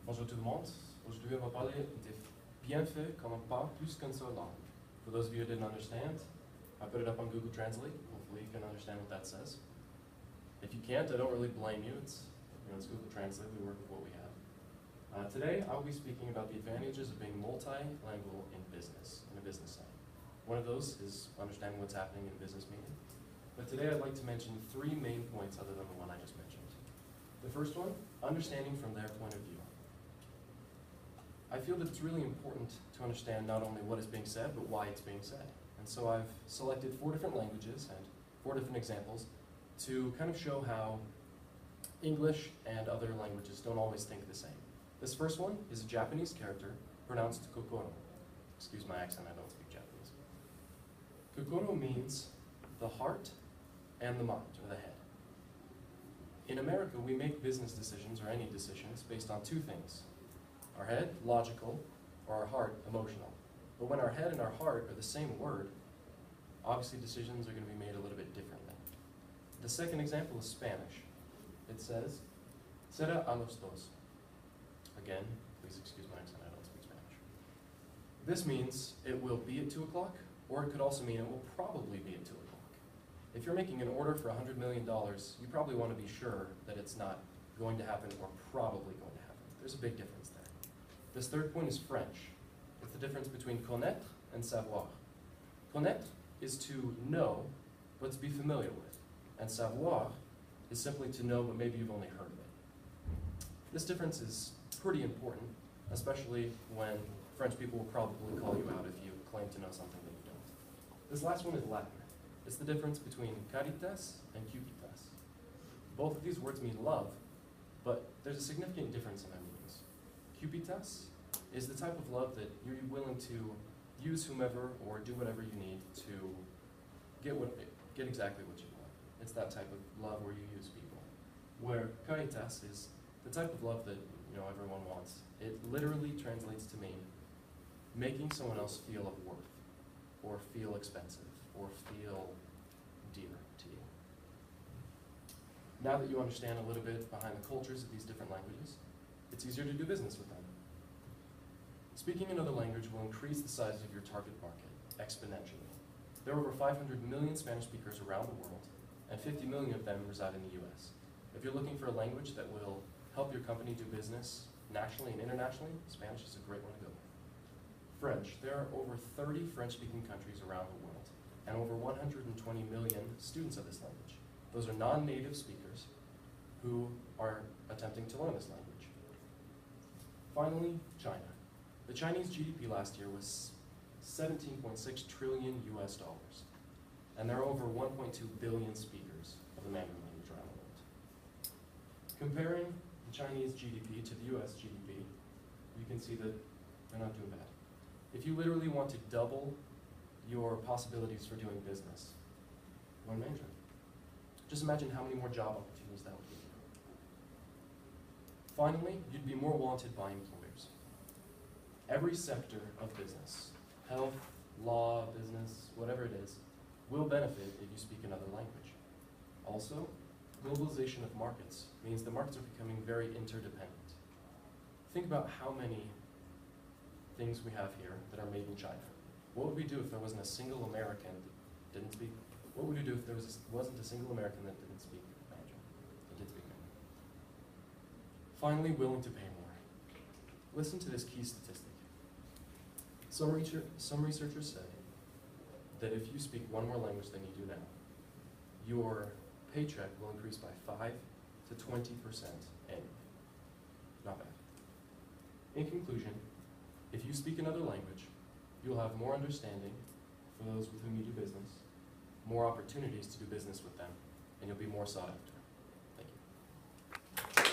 Bonjour tout le monde. Aujourd'hui, on va parler des bienfaits quand on parle plus qu'une seule langue. For those of you who didn't understand, I put it up on Google Translate. Hopefully you can understand what that says. If you can't, I don't really blame you. It's Google Translate. We work with what we have. Today, I will be speaking about the advantages of being multilingual in business, in a business setting. One of those is understanding what's happening in a business meeting. But today, I'd like to mention three main points other than the one I just mentioned. The first one, understanding from their point of view. I feel that it's really important to understand not only what is being said, but why it's being said. And so I've selected 4 different languages and 4 different examples to kind of show how English and other languages don't always think the same. This first one is a Japanese character pronounced kokoro. Excuse my accent, I don't speak Japanese. Kokoro means the heart and the mind, or the head. In America, we make business decisions, or any decisions, based on 2 things. Our head, logical, or our heart, emotional. But when our head and our heart are the same word, obviously decisions are going to be made a little bit differently. The second example is Spanish. It says, será a los dos. Again, please excuse my accent, I don't speak Spanish. This means it will be at 2 o'clock, or it could also mean it will probably be at 2 o'clock. If you're making an order for $100 million, you probably want to be sure that it's not going to happen or probably going to happen. There's a big difference there. This third point is French. It's the difference between connaître and savoir. Connaître is to know, but to be familiar with. And savoir is simply to know, but maybe you've only heard of it. This difference is pretty important, especially when French people will probably call you out if you claim to know something that you don't. This last one is Latin. It's the difference between caritas and cupitas. Both of these words mean love, but there's a significant difference in their meanings. Cupitas is the type of love that you're willing to use whomever or do whatever you need to get exactly what you want. It's that type of love where you use people. Where caritas is the type of love that everyone wants. It literally translates to mean making someone else feel of worth, or feel expensive, or feel dear to you. Now that you understand a little bit behind the cultures of these different languages, it's easier to do business with them. Speaking another language will increase the size of your target market exponentially. There are over 500 million Spanish speakers around the world, and 50 million of them reside in the US. If you're looking for a language that will help your company do business nationally and internationally, Spanish is a great one to go with. French, there are over 30 French-speaking countries around the world, and over 120 million students of this language. Those are non-native speakers who are attempting to learn this language. Finally, China. The Chinese GDP last year was 17.6 trillion US dollars, and there are over 1.2 billion speakers of the Mandarin language around the world. Comparing the Chinese GDP to the US GDP, you can see that they're not doing bad. If you literally want to double your possibilities for doing business, learn Mandarin. Just imagine how many more job opportunities that would give you. Finally, you'd be more wanted by employers. Every sector of business, health, law, business, whatever it is, will benefit if you speak another language. Also, globalization of markets means the markets are becoming very interdependent. Think about how many things we have here that are made in China. What would we do if there wasn't a single American that didn't speak? What would we do if there wasn't a single American that didn't speak Mandarin, that did speak Mandarin? Finally, willing to pay more. Listen to this key statistic. Some researchers say that if you speak one more language than you do now, your paycheck will increase by 5 to 20% annually. Not bad. In conclusion, if you speak another language, you'll have more understanding for those with whom you do business, more opportunities to do business with them, and you'll be more sought after.